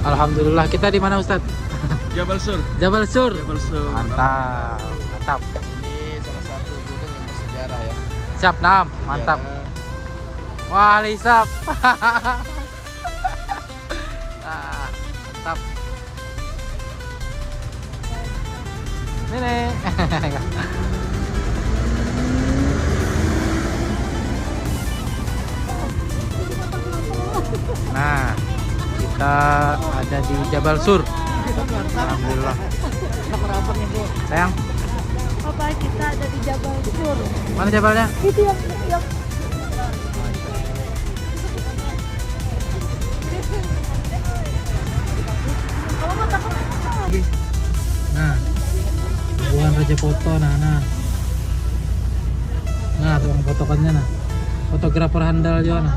Alhamdulillah. Kita di mana Ustadz? Jabal Sur. Jabal Sur. Jabal Sur. Mantap, mantap. Ini salah satu gunung yang bersejarah ya. Siap Nam, mantap. Ya, Wah, lisap. Ah, mantap. Ini. Nah, kita ada di Jabal Sur. Alhamdulillah. Sayang, Papa, kita ada di Jabal Sur. mana jabalnya? Itu yang kamu mau takut apa? Nah, bukan Raja Foto, nah. Nah, tukang fotokannya nah. Fotografer handal juga nah.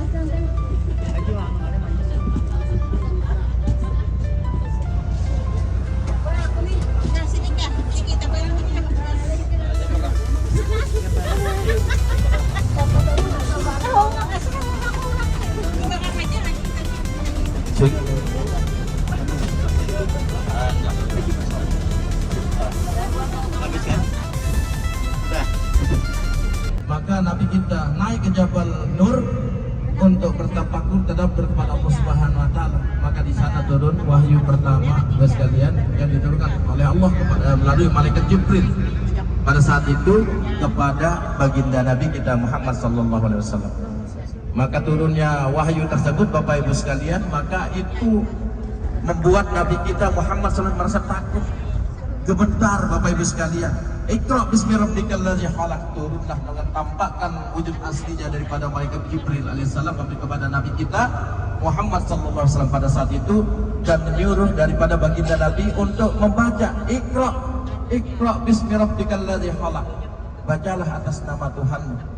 maka Nabi kita naik ke Jabal Nur untuk bertafakur tadabbur kepada Allah Subhanahu wa taala. Maka di sana turun wahyu pertama bagi sekalian yang diturunkan oleh Allah kepada melalui malaikat Jibril. Pada saat itu kepada baginda Nabi kita Muhammad sallallahu alaihi wasallam. Maka turunnya wahyu tersebut Bapak Ibu sekalian, maka itu membuat Nabi kita Muhammad SAW merasa takut, gemetar Bapak Ibu sekalian. Iqra bismi rabbikal ladzi khalaq, turunlah dengan tampakkan wujud aslinya daripada malaikat Jibril alaihissalam kepada Nabi kita Muhammad sallallahu alaihi wasallam pada saat itu, dan menyuruh daripada baginda Nabi untuk membaca Iqra bismi rabbikal ladzi khalaq, bacalah atas nama Tuhanmu.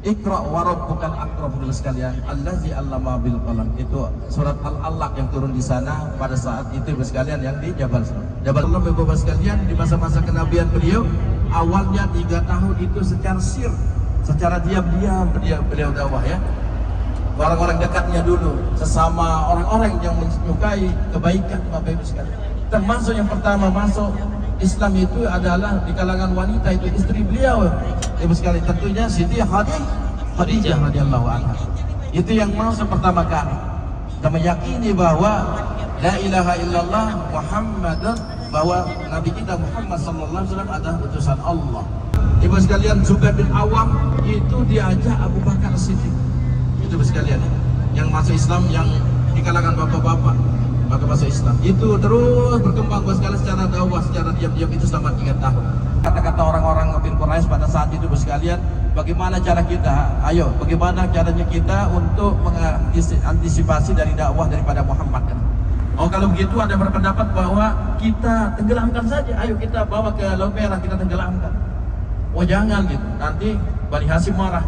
Iqra wa rabbukal akram sekalian, allazi 'allama bil qalam. Itu surat Al-Alaq yang turun di sana pada saat itu sekalian yang di Jabal Sur. Jabal Allah Bapak sekalian, di masa-masa kenabian beliau awalnya 3 tahun itu secara diam-diam beliau dakwah ya. Orang-orang dekatnya dulu, sesama orang-orang yang menyukai kebaikan Bapak Ibu sekalian. Termasuk yang pertama masuk Islam itu adalah di kalangan wanita, itu istri beliau Ibu sekalian, tentunya Siti Khadijah radhiyallahu anha. Itu yang masuk pertama kali. Kita meyakini bahwa la ilaha illallah Muhammadur, bahwa Nabi kita Muhammad sallallahu alaihi wasallam adalah utusan Allah. Ibu sekalian, Zubair bin Awam itu diajak Abu Bakar Siddiq. Itu Ibu sekalian yang masuk Islam, yang di kalangan bapak-bapak maka masuk Islam. Itu terus berkembang sekali secara dakwah, secara diam-diam itu selama 3 tahun. Kata-kata orang-orang bin Quraisy pada saat itu sekalian, bagaimana cara kita? Ayo, bagaimana caranya kita untuk mengantisipasi dari dakwah daripada Muhammad? Oh, kalau begitu ada berpendapat bahwa kita tenggelamkan saja. Ayo kita bawa ke Laut Merah, kita tenggelamkan. Oh jangan gitu, nanti Bani Hasyim marah.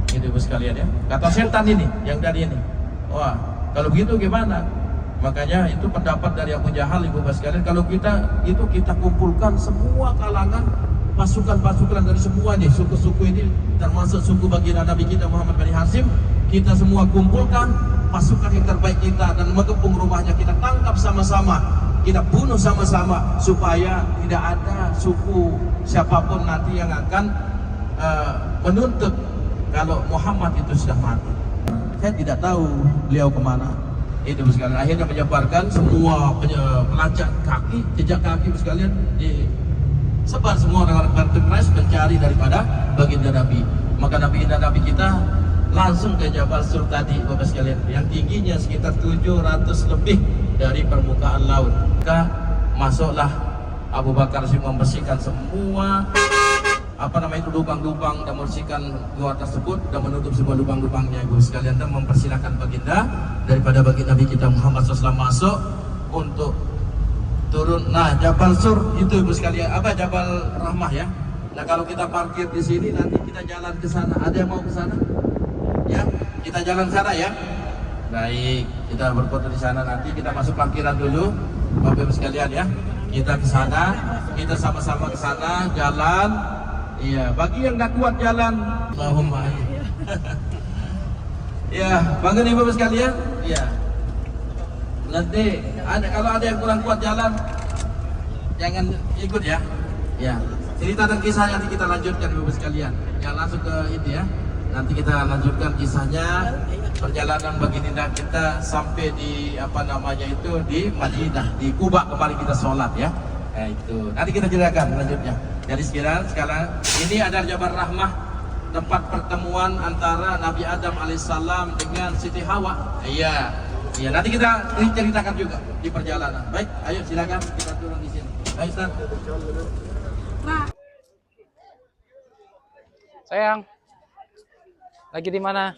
Gitu Ibu sekalian ya. Kata setan ini, yang tadi ini. Wah, kalau begitu gimana? Makanya itu pendapat dari Abu Jahal Ibu sekalian. Kalau kita kumpulkan semua kalangan, pasukan-pasukan dari semua nih suku-suku ini, termasuk suku baginda Nabi kita Muhammad Bani Hasyim, kita semua kumpulkan pasukan yang terbaik kita dan mengepung rumahnya, kita tangkap sama-sama, kita bunuh sama-sama, supaya tidak ada suku siapapun nanti yang akan menuntut kalau Muhammad itu sudah mati. Saya tidak tahu beliau kemana. Itu sekalian, akhirnya menyebarkan semua pelacak kaki, jejak kaki sekalian disebar semua orang-orang Quraisy mencari daripada baginda Nabi. Maka baginda Nabi kita langsung ke Jabal Sur tadi Bapak sekalian, yang tingginya sekitar 700 lebih dari permukaan laut. Maka masuklah Abu Bakar membersihkan semua lubang-lubang, dan membersihkan gua tersebut dan menutup semua lubang-lubangnya Ibu sekalian, dan mempersilahkan baginda daripada baginda Nabi kita Muhammad SAW masuk untuk turun. Nah, Jabal Sur itu Ibu sekalian, Jabal Rahmah ya. Nah, kalau kita parkir di sini nanti kita jalan ke sana. Ada yang mau ke sana? Ya, kita jalan ke sana ya. Baik, kita berfoto di sana, nanti kita masuk parkiran dulu Bapak Ibu sekalian ya. Kita ke sana, kita sama-sama ke sana jalan. Iya, bagi yang tidak kuat jalan, Allahumma ya, bangga Ibu sekalian. Iya. Nanti kalau ada yang kurang kuat jalan, jangan ikut ya. Ya, cerita dan kisah nanti kita lanjutkan Ibu sekalian. Jangan langsung ke itu ya. Nanti kita lanjutkan kisahnya perjalanan baginda kita sampai di apa namanya itu di Madinah, di Kuba kembali kita sholat ya. Itu nanti kita jelaskan lanjutnya. Jadi sekarang ini adalah Jabal Rahmah, tempat pertemuan antara Nabi Adam alaihissalam dengan Siti Hawa. Iya, iya. Nanti kita ceritakan juga di perjalanan. Baik, ayo silakan kita turun di sini. Ayo Ustaz. Sayang, lagi di mana?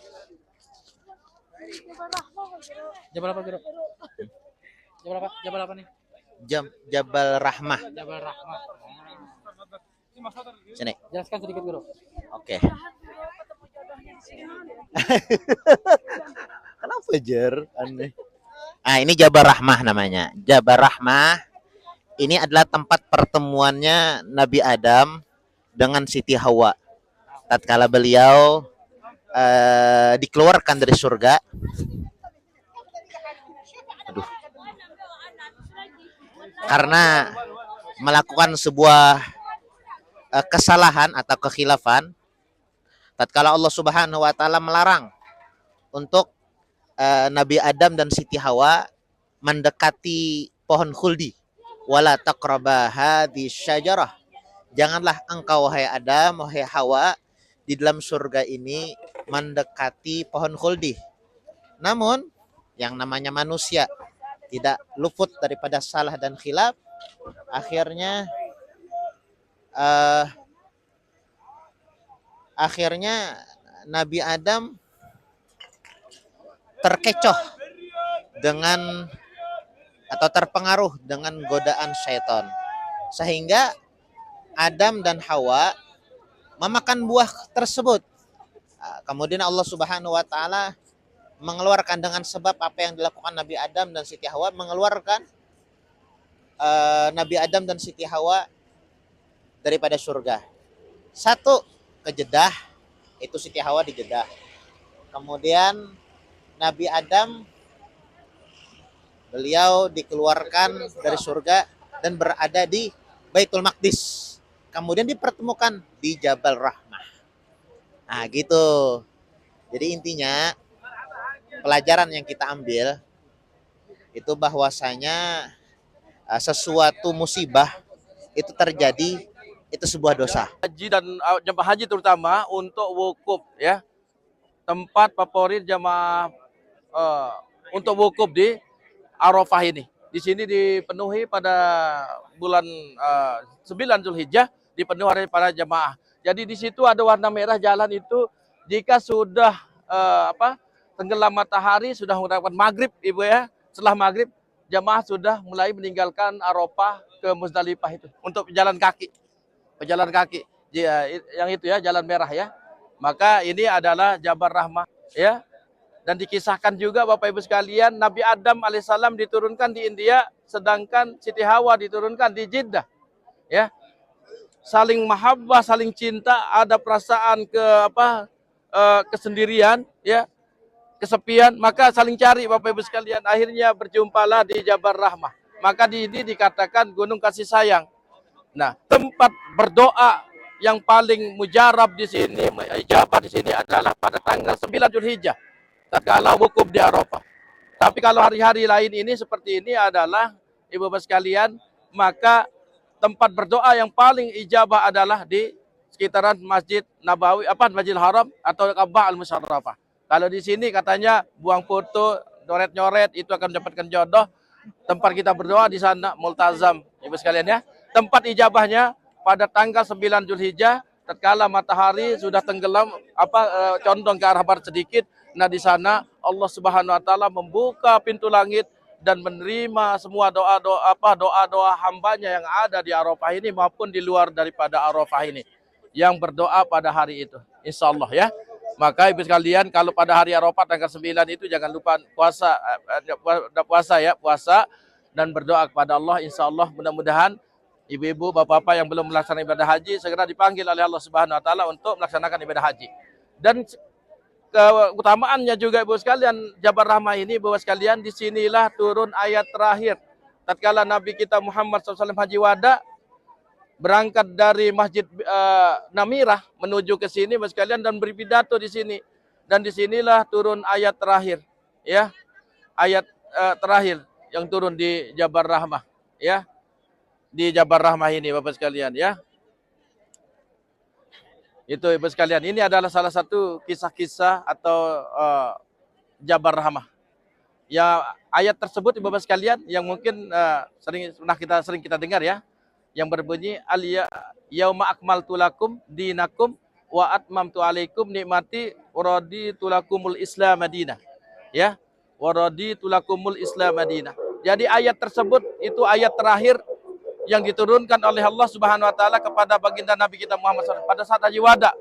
Jabal apa, Bro? Jabal apa? Jabal apa nih? Jabal Rahmah. Jabal Rahmah. Sini. Jelaskan sedikit, Bro. Oke. Kenapa Jer? Aneh. Ah, ini Jabal Rahmah namanya. Jabal Rahmah ini adalah tempat pertemuannya Nabi Adam dengan Siti Hawa. Tatkala beliau dikeluarkan dari surga. Aduh. Karena melakukan sebuah kesalahan atau kekhilafan, tatkala Allah Subhanahu wa taala melarang untuk Nabi Adam dan Siti Hawa mendekati pohon khuldi. Wala taqraba hadhihi syajarah. Janganlah engkau wahai Adam, wahai Hawa di dalam surga ini mendekati pohon khuldi. Namun yang namanya manusia tidak luput daripada salah dan khilaf. Akhirnya Nabi Adam terkecoh dengan atau terpengaruh dengan godaan syaitan, sehingga Adam dan Hawa memakan buah tersebut. Kemudian Allah Subhanahu wa taala mengeluarkan dengan sebab apa yang dilakukan Nabi Adam dan Siti Hawa, mengeluarkan Nabi Adam dan Siti Hawa daripada surga. Satu ke Jeddah, itu Siti Hawa di Jeddah. Kemudian Nabi Adam beliau dikeluarkan dari surga dan berada di Baitul Maqdis. Kemudian dipertemukan di Jabal Rahmah. Nah gitu. Jadi intinya pelajaran yang kita ambil itu bahwasanya sesuatu musibah itu terjadi itu sebuah dosa. Haji dan jemaah haji terutama untuk wukuf ya. Tempat favorit jemaah untuk wukuf di Arafah ini. Di sini dipenuhi pada bulan 9 Zulhijjah, dipenuhi oleh para jemaah. Jadi di situ ada warna merah jalan itu jika sudah tenggelam matahari, sudah mendapatkan maghrib Ibu ya. Setelah maghrib jemaah sudah mulai meninggalkan Arafah ke Muzdalifah itu untuk pejalan kaki. Pejalan kaki. Yang itu ya, jalan merah ya. Maka ini adalah Jabal Rahmah ya. Dan dikisahkan juga Bapak Ibu sekalian, Nabi Adam alaihissalam diturunkan di India, sedangkan Siti Hawa diturunkan di Jeddah. Ya. Saling mahabbah, saling cinta, ada perasaan kesendirian, ya, kesepian, maka saling cari Bapak Ibu sekalian. Akhirnya berjumpalah di Jabal Rahmah. Maka di ini dikatakan gunung kasih sayang. Nah, tempat berdoa yang paling mujarab di sini, ijabah di sini adalah pada tanggal 9 Zulhijjah. Tatkala wukuf di Arafah. Tapi kalau hari-hari lain ini seperti ini adalah Ibu-Bapak sekalian, maka tempat berdoa yang paling ijabah adalah di sekitaran Masjid Nabawi, Masjidil Haram atau Ka'bah Al-Musyarrafah. Kalau di sini katanya buang foto, nyoret-nyoret itu akan mendapatkan jodoh. Tempat kita berdoa di sana multazam, Ibu sekalian ya. Tempat ijabahnya pada tanggal 9 Zulhijjah, tatkala matahari sudah tenggelam, condong ke arah barat sedikit. Nah di sana Allah Subhanahu wa taala membuka pintu langit dan menerima semua doa-doa hambanya yang ada di Arafah ini maupun di luar daripada Arafah ini yang berdoa pada hari itu. Insyaallah ya. Maka Ibu sekalian, kalau pada hari Arafah tanggal 9 itu jangan lupa puasa dan berdoa kepada Allah. Insyaallah mudah-mudahan ibu-ibu, bapak-bapak yang belum melaksanakan ibadah haji segera dipanggil oleh Allah Subhanahu wa taala untuk melaksanakan ibadah haji. Dan keutamaannya juga Ibu sekalian, Jabal Rahmah ini Ibu sekalian, disinilah turun ayat terakhir. Tatkala Nabi kita Muhammad SAW haji wada, berangkat dari Masjid Namirah menuju ke sini Ibu sekalian dan berpidato di sini. Dan disinilah turun ayat terakhir, ya, ayat terakhir yang turun di Jabal Rahmah, ya, di Jabal Rahmah ini Bapak sekalian, ya. Itu Ibu sekalian, ini adalah salah satu kisah-kisah atau Jabal Rahmah. Ya, ayat tersebut Ibu sekalian yang mungkin sering kita dengar, ya, yang berbunyi yauma akmaltu lakum dinakum wa atmamtu alaikum nikmati wa raditu lakumul Islam Madinah. Ya, wa raditu lakumul Islam Madinah. Jadi ayat tersebut itu ayat terakhir yang diturunkan oleh Allah Subhanahu wa taala kepada baginda Nabi kita Muhammad SAW pada saat haji wada.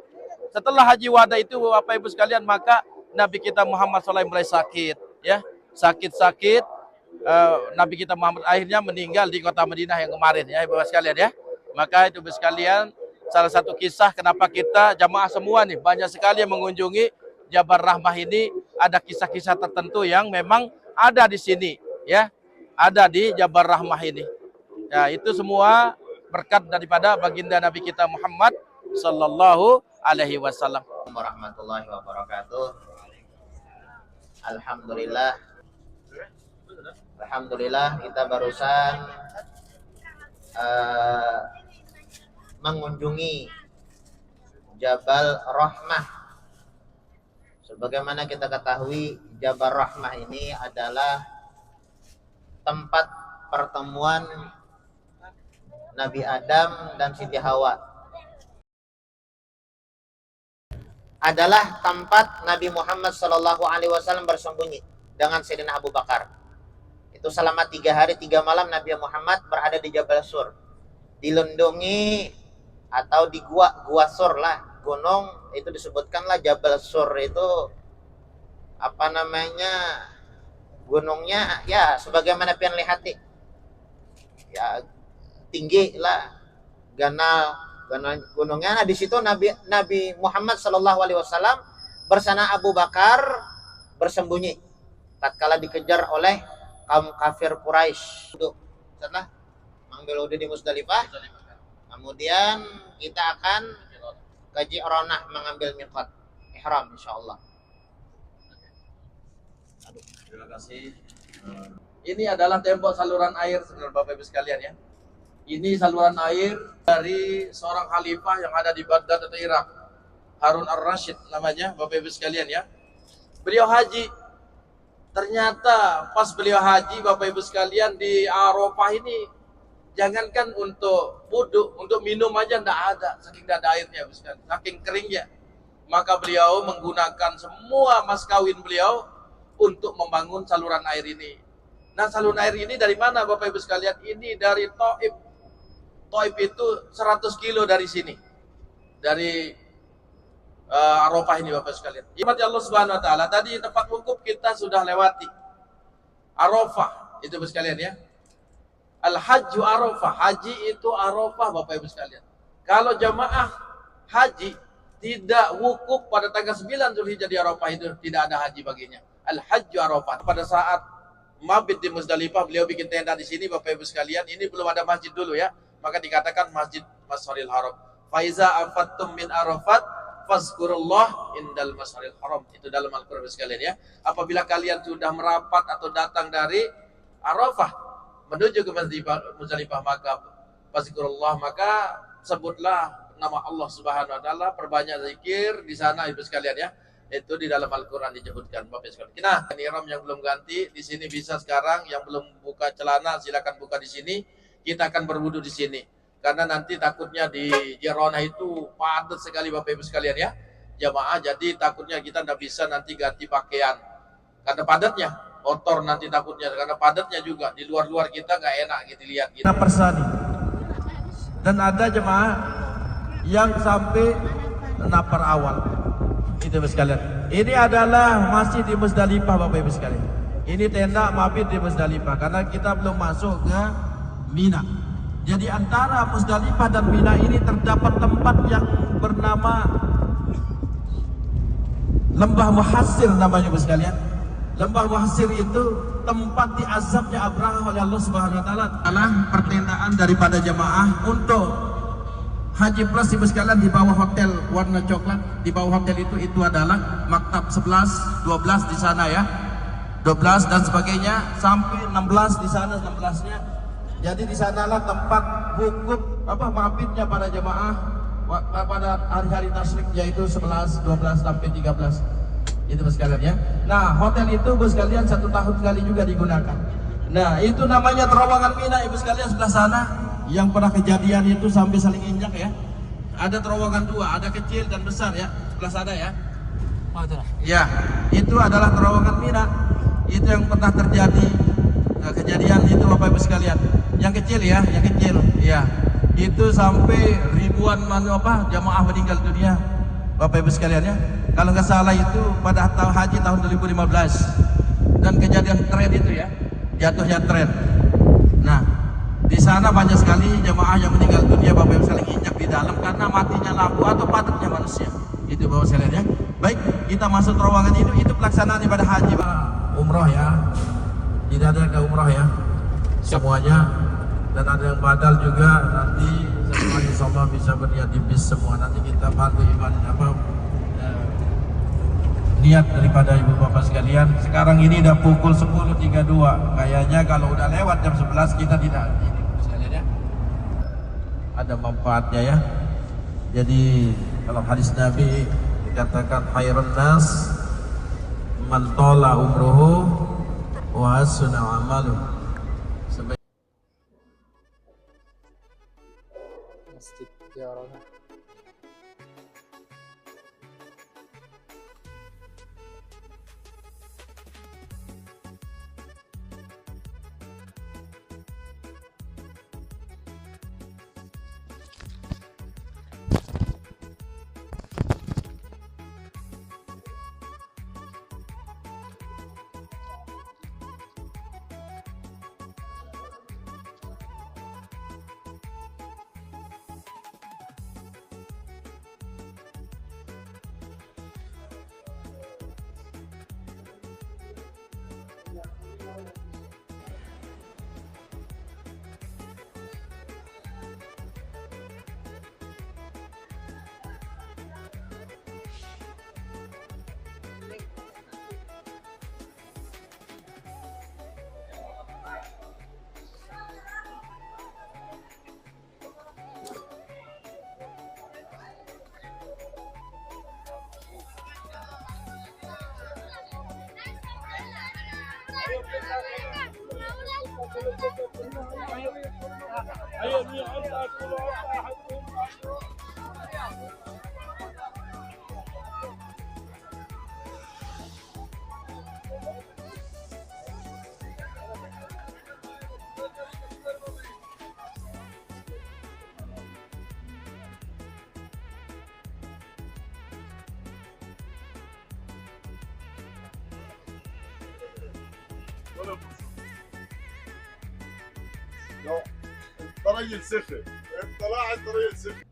Setelah haji wada itu Bapak Ibu sekalian, maka Nabi kita Muhammad SAW mulai sakit, ya. Sakit-sakit, Nabi kita Muhammad akhirnya meninggal di kota Madinah yang kemarin, ya Bapak sekalian, ya. Maka itu Bapak sekalian, salah satu kisah kenapa kita jamaah semua nih banyak sekali yang mengunjungi Jabal Rahmah ini, ada kisah-kisah tertentu yang memang ada di sini, ya. Ada di Jabal Rahmah ini. Ya, itu semua berkat daripada baginda Nabi kita Muhammad sallallahu alaihi wasallam. Warahmatullahi wabarakatuh. Alhamdulillah. Alhamdulillah kita barusan mengunjungi Jabal Rahmah. Sebagaimana kita ketahui, Jabal Rahmah ini adalah tempat pertemuan Nabi Adam dan Siti Hawa. Adalah tempat Nabi Muhammad SAW bersembunyi dengan Sayyidina Abu Bakar. Itu selama 3 hari 3 malam Nabi Muhammad berada di Jabal Sur. Dilindungi atau di Gua Sur lah, gunung itu disebutkanlah Jabal Sur itu apa namanya, gunungnya ya sebagaimana pian lihati. Ya tinggi lah, ganal gunungnya. Nah, di situ Nabi Muhammad SAW bersama Abu Bakar bersembunyi tatkala dikejar oleh kaum kafir Quraisy. Setelah mengambil wudhu di Musdalifah, kemudian kita akan ke Ji'ronah mengambil miqat ihram insyaallah. Terima kasih. Ini adalah tembok saluran air sebenarnya Bapak Ibu sekalian, ya. Ini saluran air dari seorang khalifah yang ada di Baghdad atau Irak, Harun ar-Rasyid namanya Bapak Ibu sekalian, ya. Beliau haji. Ternyata pas beliau haji Bapak Ibu sekalian di Arafah ini, jangankan untuk wudhu, untuk minum aja tidak ada, saking tidak ada airnya, saking keringnya. Maka beliau menggunakan semua mas kawin beliau untuk membangun saluran air ini. Nah, saluran air ini dari mana Bapak Ibu sekalian? Ini dari Taif. Taif itu 100 kilo dari sini. Dari Arafah ini Bapak sekalian. Iman Allah Subhanahu wa taala, tadi tempat wukuf kita sudah lewati. Arafah itu Bapak sekalian, ya. Al-Hajju Arafah, haji itu Arafah Bapak Ibu sekalian. Kalau jamaah haji tidak wukuf pada tanggal 9 Zulhijjah di Arafah itu tidak ada haji baginya. Al-Hajju Arafah. Pada saat mabit di Musdalifah, beliau bikin tenda di sini Bapak Ibu sekalian. Ini belum ada masjid dulu, ya. Maka dikatakan Masjid Masharil Haram. Faiza afattum min Arafat fazkurullah indal Masharil Haram. Itu dalam Al-Qur'an sekalian, ya. Apabila kalian sudah merapat atau datang dari Arafah menuju ke Musdalifah, maka fazkurullah, maka sebutlah nama Allah Subhanahu wa taala, perbanyak zikir di sana Ibu sekalian, ya. Itu di dalam Al-Qur'an disebutkan Bapak sekalian. Nah, ihram yang belum ganti di sini bisa sekarang, yang belum buka celana silakan buka di sini. Kita akan berwudu di sini. Karena nanti takutnya di Ji'ronah itu padat sekali Bapak Ibu sekalian, ya. Jamaah, jadi takutnya kita tidak bisa nanti ganti pakaian. Karena padatnya, kotor nanti takutnya. Karena padatnya juga, di luar-luar kita nggak enak gitu lihat. Gitu. Persani. Dan ada jemaah yang sampai napar awal. Itu Bapak sekalian. Ini adalah masih di Musdalifah Bapak Ibu sekalian. Ini tenda mabit di Musdalifah karena kita belum masuk ke Mina. Jadi antara Musdalifah dan Mina ini terdapat tempat yang bernama Lembah Muhassir namanya Ibu sekalian. Lembah Muhassir itu tempat diazabnya Abraha oleh Allah Subhanahu wa taala. Adalah pertendaan daripada jamaah untuk Haji Plus Ibu sekalian di bawah hotel warna coklat. Di bawah hotel itu adalah maktab 11, 12 di sana ya. 12 dan sebagainya sampai 16 di sana 16-nya. Jadi di sanalah tempat wukuf mabitnya para jamaah pada hari-hari tasyrik, yaitu 11, 12 sampai 13. Itu sekalian ya. Nah, hotel itu Ibu sekalian 1 tahun sekali juga digunakan. Nah, itu namanya terowongan Mina Ibu sekalian sebelah sana. Yang pernah kejadian itu sampai saling injak ya. Ada terowongan 2, ada kecil dan besar ya, sebelah sana ya. Oh, itu lah. Ya, itu adalah terowongan Mina. Itu yang pernah terjadi kejadian itu Bapak Ibu sekalian. Yang kecil ya, yang kecil. Ya. Itu sampai ribuan jamaah meninggal dunia Bapak Ibu sekalian ya. Kalau nggak salah itu pada haji tahun 2015. Dan kejadian tren itu ya, jatuhnya tren. Nah, di sana banyak sekali jamaah yang meninggal dunia Bapak Ibu sekalian, injak di dalam karena matinya lampu atau padatnya manusia. Itu Bapak sekalian ya. Baik, kita masuk terowongan itu pelaksanaan ibadah haji umroh ya. Tidak ada ke umroh ya. Semuanya, dan ada yang badal juga nanti semuanya insyaallah bisa berniat di bis semua. Nanti kita bantu ibadah niat daripada ibu bapak sekalian. Sekarang ini udah pukul 10.32. Kayaknya kalau udah lewat jam 11 kita tidak ini sekalian ya. Ada manfaatnya ya. Jadi kalau hadis Nabi dikatakan khairun nas man tala umruhu wa hasuna amaluhu. Masjid Jarrah.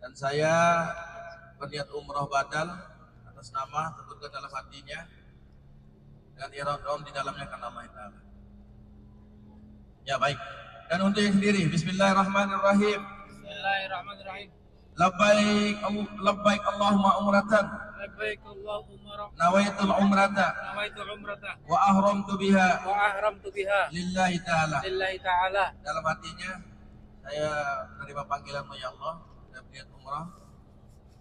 Dan saya berniat umroh badal atas nama tentukan dalam hatinya dan ihram di dalamnya karena Allah Ta'ala. Ya baik. Dan untuk yang sendiri, Bismillahirrahmanirrahim. Bismillahirrahmanirrahim. Labbaik Allahumma umratan. Labbaik Allahumma Nawaitul umrata. nawaitu umrata Wa ahramtu biha. wa ahramtu biha Lillahi ta'ala. lillahi ta'ala. Dalam hatinya saya menerima panggilan-Mu ya Allah dan niat umrah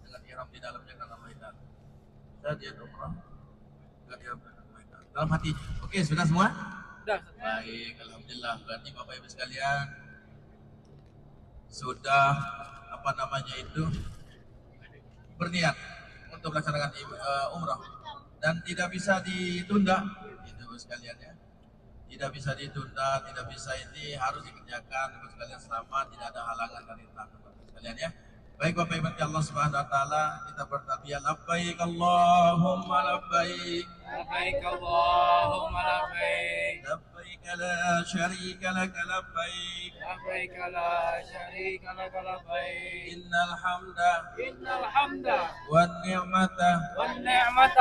dengan ihram di dalamnya karena Allah Ta'ala. Saya niat umrah dengan ihram dengan Allah Ta'ala. Dalam hati. Oke, sudah semua? Sudah. Baik, alhamdulillah. Berarti Bapak Ibu sekalian sudah berniat untuk melaksanakan umrah dan tidak bisa ditunda, itu Bapak sekalian ya. Tidak bisa ditunda, tidak bisa, ini harus dikerjakan Bapak sekalian selama tidak ada halangan dari Bapak sekalian ya. Baik Bapak Ibu Allah Subhanahu wa taala, kita bertalbiyah labbaik Allahumma labbaik. Labbaik Allahumma labbaik. Labbaik la syarika lak labbaik. La لبيك لا شريك لك لبيك إن الحمد إن الحمد والنعمة والنعمة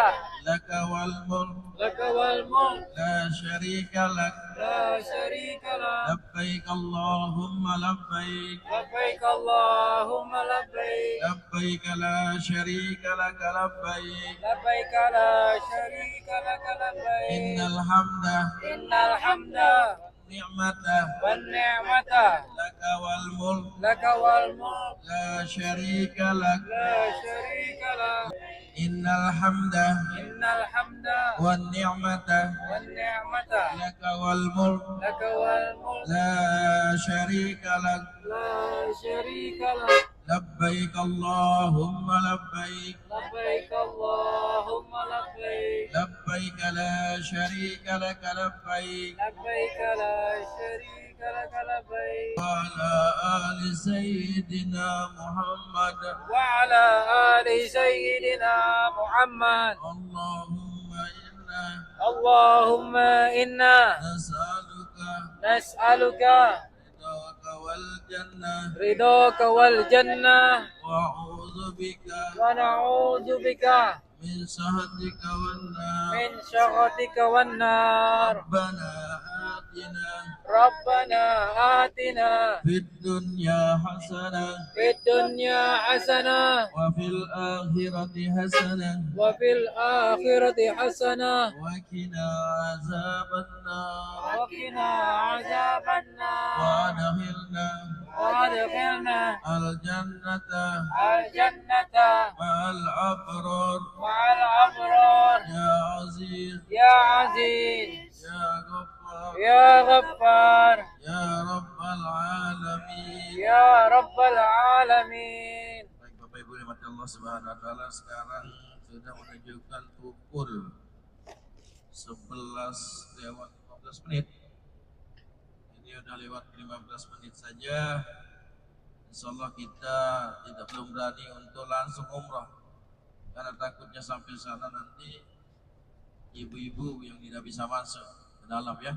لك والملك لك والملك لا شريك لك لا شريك لك لبيك اللهم لبيك لبيك اللهم لبيك لبيك لا شريك لك لبيك لبيك لا شريك لك إن لبيك الحمد إن الحمد والنعمة والنعمة لك والملك لك والملك لا شريك لك لا شريك لك إن الحمد إن الحمد والنعمة والنعمة لك والملك لك والملك لا شريك لك لا شريك لك لبيك اللهم لبيك لبيك اللهم لبيك لبيك لا شريك لك لبيك لبيك لا شريك لك لبيك وعلى آل سيدنا محمد وعلى آل سيدنا محمد اللهم إنا اللهم إنا نسألك نسألك رضاك والجنة رضاك والجنة وأعوذ بك ونعوذ بك من سخطك والنار من سخطك والنار ربنا آتنا ربنا آتنا في الدنيا حسنة في الدنيا حسنة وفي الآخرة حسنة وفي الآخرة حسنة وقنا عذاب النار وقنا عذاب النار وادخلنا الجنة الجنة مع الأبرار مع الأبرار يا عزيز يا عزيز يا غفار يا غفار يا رب العالمين. يا رب العالمين. Baik Bapak Ibu rahmati Allah Subhanahu wa taala, sekarang sudah menunjukkan pukul 11 lewat 15 menit. Ini udah lewat 15 menit saja. Insyaallah kita belum berani untuk langsung umrah karena takutnya sampai sana nanti ibu-ibu yang tidak bisa masuk ke dalam ya.